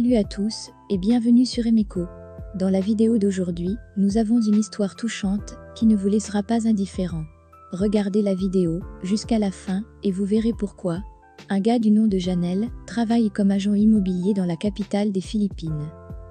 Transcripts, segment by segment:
Salut à tous et bienvenue sur Emeko. Dans la vidéo d'aujourd'hui, nous avons une histoire touchante qui ne vous laissera pas indifférent. Regardez la vidéo jusqu'à la fin et vous verrez pourquoi. Un gars du nom de Janel travaille comme agent immobilier dans la capitale des Philippines.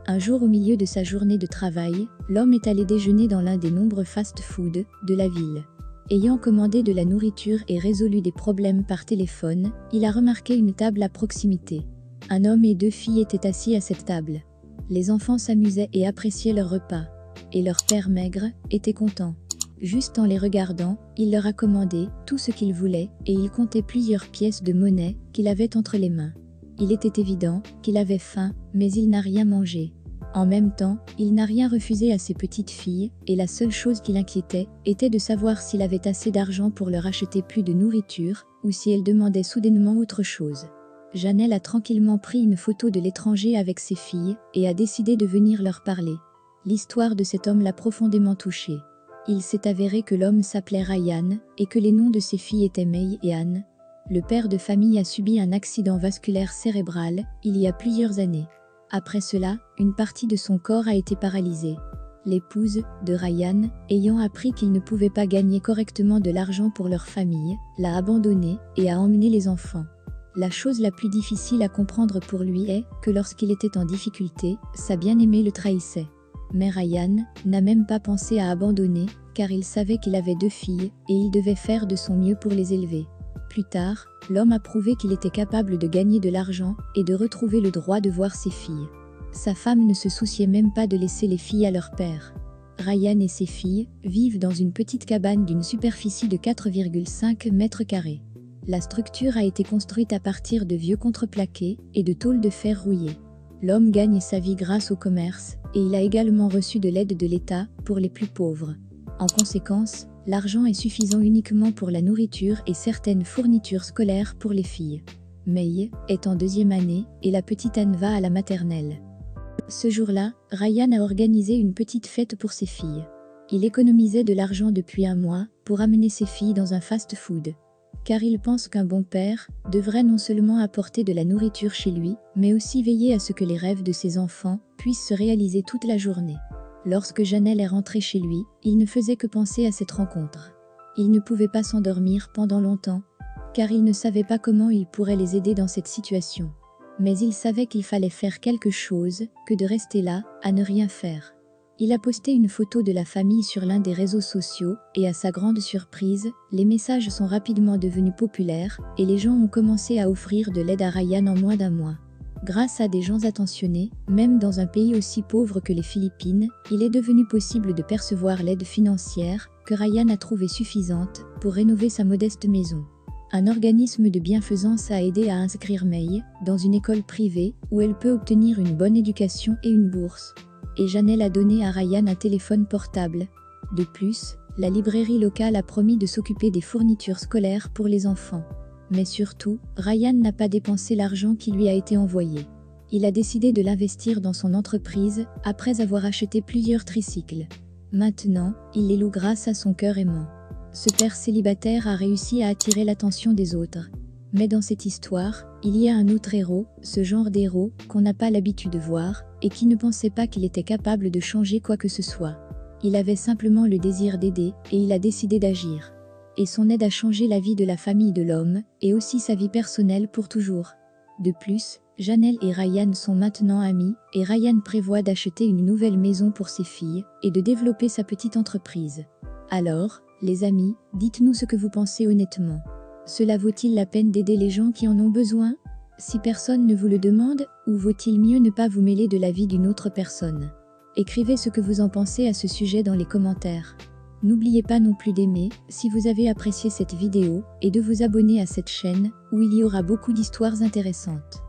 Un jour au milieu de sa journée de travail, l'homme est allé déjeuner dans l'un des nombreux fast-food de la ville. Ayant commandé de la nourriture et résolu des problèmes par téléphone, il a remarqué une table à proximité. Un homme et deux filles étaient assis à cette table. Les enfants s'amusaient et appréciaient leur repas. Et leur père maigre était content. Juste en les regardant, il leur a commandé tout ce qu'ils voulaient et il comptait plusieurs pièces de monnaie qu'il avait entre les mains. Il était évident qu'il avait faim, mais il n'a rien mangé. En même temps, il n'a rien refusé à ses petites filles et la seule chose qui l'inquiétait était de savoir s'il avait assez d'argent pour leur acheter plus de nourriture ou si elles demandaient soudainement autre chose. Janel a tranquillement pris une photo de l'étranger avec ses filles et a décidé de venir leur parler. L'histoire de cet homme l'a profondément touché. Il s'est avéré que l'homme s'appelait Ryan et que les noms de ses filles étaient May et Anne. Le père de famille a subi un accident vasculaire cérébral il y a plusieurs années. Après cela, une partie de son corps a été paralysée. L'épouse de Ryan, ayant appris qu'il ne pouvait pas gagner correctement de l'argent pour leur famille, l'a abandonné et a emmené les enfants. La chose la plus difficile à comprendre pour lui est que lorsqu'il était en difficulté, sa bien-aimée le trahissait. Mais Ryan n'a même pas pensé à abandonner, car il savait qu'il avait deux filles et il devait faire de son mieux pour les élever. Plus tard, l'homme a prouvé qu'il était capable de gagner de l'argent et de retrouver le droit de voir ses filles. Sa femme ne se souciait même pas de laisser les filles à leur père. Ryan et ses filles vivent dans une petite cabane d'une superficie de 4,5 mètres carrés. La structure a été construite à partir de vieux contreplaqués et de tôles de fer rouillées. L'homme gagne sa vie grâce au commerce et il a également reçu de l'aide de l'État pour les plus pauvres. En conséquence, l'argent est suffisant uniquement pour la nourriture et certaines fournitures scolaires pour les filles. May est en deuxième année et la petite Anne va à la maternelle. Ce jour-là, Ryan a organisé une petite fête pour ses filles. Il économisait de l'argent depuis un mois pour amener ses filles dans un fast-food. Car il pense qu'un bon père devrait non seulement apporter de la nourriture chez lui, mais aussi veiller à ce que les rêves de ses enfants puissent se réaliser toute la journée. Lorsque Janel est rentrée chez lui, il ne faisait que penser à cette rencontre. Il ne pouvait pas s'endormir pendant longtemps, car il ne savait pas comment il pourrait les aider dans cette situation. Mais il savait qu'il fallait faire quelque chose, que de rester là, à ne rien faire. Il a posté une photo de la famille sur l'un des réseaux sociaux et à sa grande surprise, les messages sont rapidement devenus populaires et les gens ont commencé à offrir de l'aide à Ryan en moins d'un mois. Grâce à des gens attentionnés, même dans un pays aussi pauvre que les Philippines, il est devenu possible de percevoir l'aide financière que Ryan a trouvée suffisante pour rénover sa modeste maison. Un organisme de bienfaisance a aidé à inscrire May dans une école privée où elle peut obtenir une bonne éducation et une bourse. Et Janel a donné à Ryan un téléphone portable. De plus, la librairie locale a promis de s'occuper des fournitures scolaires pour les enfants. Mais surtout, Ryan n'a pas dépensé l'argent qui lui a été envoyé. Il a décidé de l'investir dans son entreprise après avoir acheté plusieurs tricycles. Maintenant, il les loue grâce à son cœur aimant. Ce père célibataire a réussi à attirer l'attention des autres. Mais dans cette histoire, il y a un autre héros, ce genre d'héros qu'on n'a pas l'habitude de voir, et qui ne pensait pas qu'il était capable de changer quoi que ce soit. Il avait simplement le désir d'aider, et il a décidé d'agir. Et son aide a changé la vie de la famille de l'homme, et aussi sa vie personnelle pour toujours. De plus, Janel et Ryan sont maintenant amis, et Ryan prévoit d'acheter une nouvelle maison pour ses filles, et de développer sa petite entreprise. Alors, les amis, dites-nous ce que vous pensez honnêtement. Cela vaut-il la peine d'aider les gens qui en ont besoin? Si personne ne vous le demande, ou vaut-il mieux ne pas vous mêler de la vie d'une autre personne? Écrivez ce que vous en pensez à ce sujet dans les commentaires. N'oubliez pas non plus d'aimer, si vous avez apprécié cette vidéo, et de vous abonner à cette chaîne, où il y aura beaucoup d'histoires intéressantes.